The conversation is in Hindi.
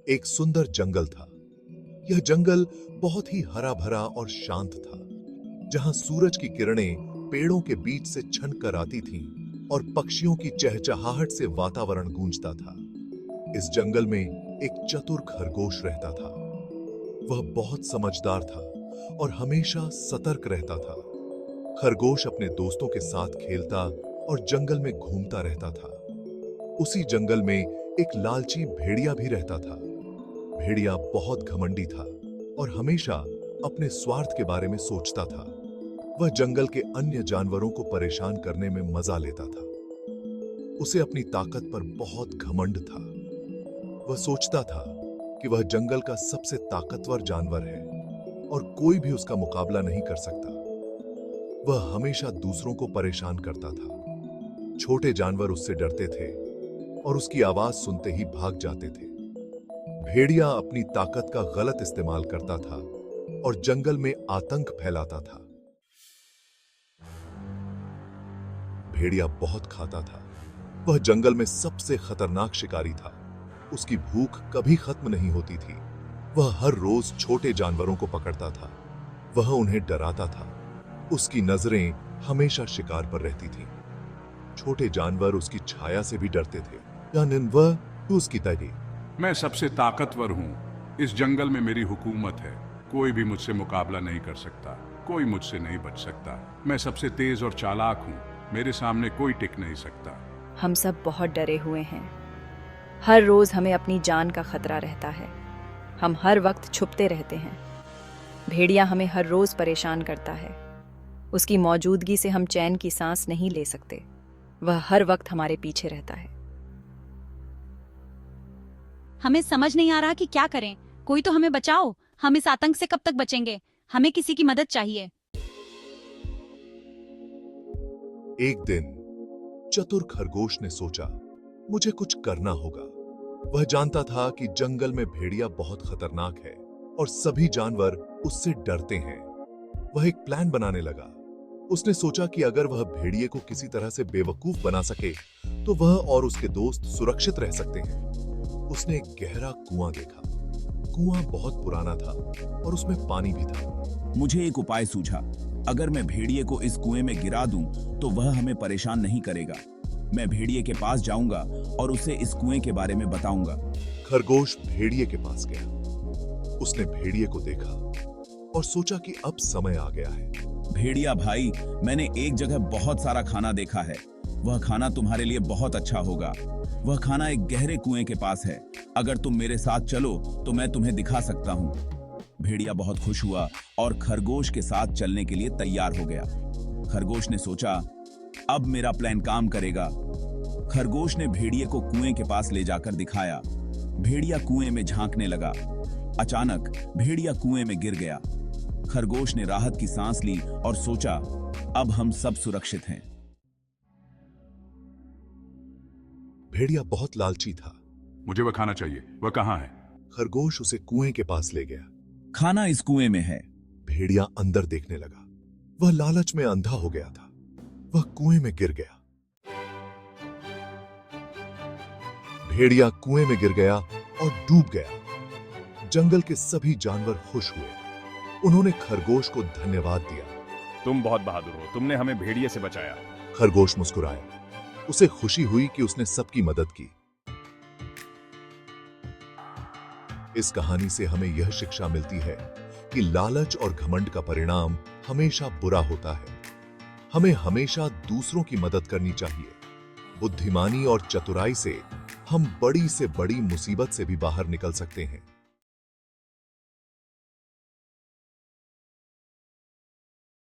एक सुंदर जंगल था। यह जंगल बहुत ही हरा भरा और शांत था, जहां सूरज की किरणें पेड़ों के बीच से छन कर आती थीं और पक्षियों की चहचहाहट से वातावरण गूंजता था। इस जंगल में एक चतुर खरगोश रहता था। वह बहुत समझदार था और हमेशा सतर्क रहता था। खरगोश अपने दोस्तों के साथ खेलता और जंगल में घूमता रहता था। उसी जंगल में एक लालची भेड़िया भी रहता था। भेड़िया बहुत घमंडी था और हमेशा अपने स्वार्थ के बारे में सोचता था। वह जंगल के अन्य जानवरों को परेशान करने में मजा लेता था। उसे अपनी ताकत पर बहुत घमंड था। वह सोचता था कि वह जंगल का सबसे ताकतवर जानवर है और कोई भी उसका मुकाबला नहीं कर सकता। वह हमेशा दूसरों को परेशान करता था। छोटे जानवर उससे डरते थे और उसकी आवाज सुनते ही भाग जाते थे। भेड़िया अपनी ताकत का गलत इस्तेमाल करता था और जंगल में आतंक फैलाता था। भेड़िया बहुत खाता था। वह जंगल में सबसे खतरनाक शिकारी था। उसकी भूख कभी खत्म नहीं होती थी। वह हर रोज छोटे जानवरों को पकड़ता था। वह उन्हें डराता था। उसकी नजरें हमेशा शिकार पर रहती थीं। छोटे जानवर उसकी छाया से भी डरते थे। उसकी तारीफ। मैं सबसे ताकतवर हूँ। इस जंगल में मेरी हुकूमत है। कोई भी मुझसे मुकाबला नहीं कर सकता। कोई मुझसे नहीं बच सकता। मैं सबसे तेज और चालाक हूँ। मेरे सामने कोई टिक नहीं सकता। हम सब बहुत डरे हुए हैं। हर रोज हमें अपनी जान का खतरा रहता है। हम हर वक्त छुपते रहते हैं। भेड़िया हमें हर रोज परेशान करता है। उसकी मौजूदगी से हम चैन की सांस नहीं ले सकते। वह हर वक्त हमारे पीछे रहता है। हमें समझ नहीं आ रहा कि क्या करें। कोई तो हमें बचाओ। हम इस आतंक से कब तक बचेंगे? हमें किसी की मदद चाहिए। एक दिन चतुर खरगोश ने सोचा, मुझे कुछ करना होगा। वह जानता था कि जंगल में भेड़िया बहुत खतरनाक है और सभी जानवर उससे डरते हैं। वह एक प्लान बनाने लगा। उसने सोचा कि अगर वह भेड़िए को किसी तरह से बेवकूफ बना सके तो वह और उसके दोस्त सुरक्षित रह सकते हैं। उसने एक गहरा कुआं देखा। कुआं बहुत पुराना था और उसमें पानी भी था। मुझे एक उपाय सूझा। अगर मैं भेड़िए को इस कुएं में गिरा दूं तो वह हमें परेशान नहीं करेगा। मैं भेड़िए के पास जाऊंगा और उसे इस कुएं के बारे में बताऊंगा। खरगोश भेड़िए के पास गया। उसने भेड़िए को देखा और सोचा कि अब समय आ गया है। भेड़िया भाई, मैंने एक जगह बहुत सारा खाना देखा है। वह खाना तुम्हारे लिए बहुत अच्छा होगा। वह खाना एक गहरे कुएं के पास है। अगर तुम मेरे साथ चलो तो मैं तुम्हें दिखा सकता हूँ। भेड़िया बहुत खुश हुआ और खरगोश के साथ चलने के लिए तैयार हो गया। खरगोश ने सोचा, अब मेरा प्लान काम करेगा। खरगोश ने भेड़िए को कुएं के पास ले जाकर दिखाया। भेड़िया कुएं में झांकने लगा। अचानक भेड़िया कुएं में गिर गया। खरगोश ने राहत की सांस ली और सोचा, अब हम सब सुरक्षित हैं। भेड़िया बहुत लालची था। मुझे वह खाना चाहिए। वह कहाँ है? खरगोश उसे कुएं के पास ले गया। खाना इस कुएं में है। भेड़िया अंदर देखने लगा। वह लालच में अंधा हो गया था। वह कुएं में गिर गया। भेड़िया कुएं में गिर गया और डूब गया। जंगल के सभी जानवर खुश हुए। उन्होंने खरगोश को धन्यवाद दिया। तुम बहुत बहादुर हो। तुमने हमें भेड़िए से बचाया। खरगोश मुस्कुराया। उसे खुशी हुई कि उसने सबकी मदद की। इस कहानी से हमें यह शिक्षा मिलती है कि लालच और घमंड का परिणाम हमेशा बुरा होता है। हमें हमेशा दूसरों की मदद करनी चाहिए। बुद्धिमानी और चतुराई से हम बड़ी से बड़ी मुसीबत से भी बाहर निकल सकते हैं।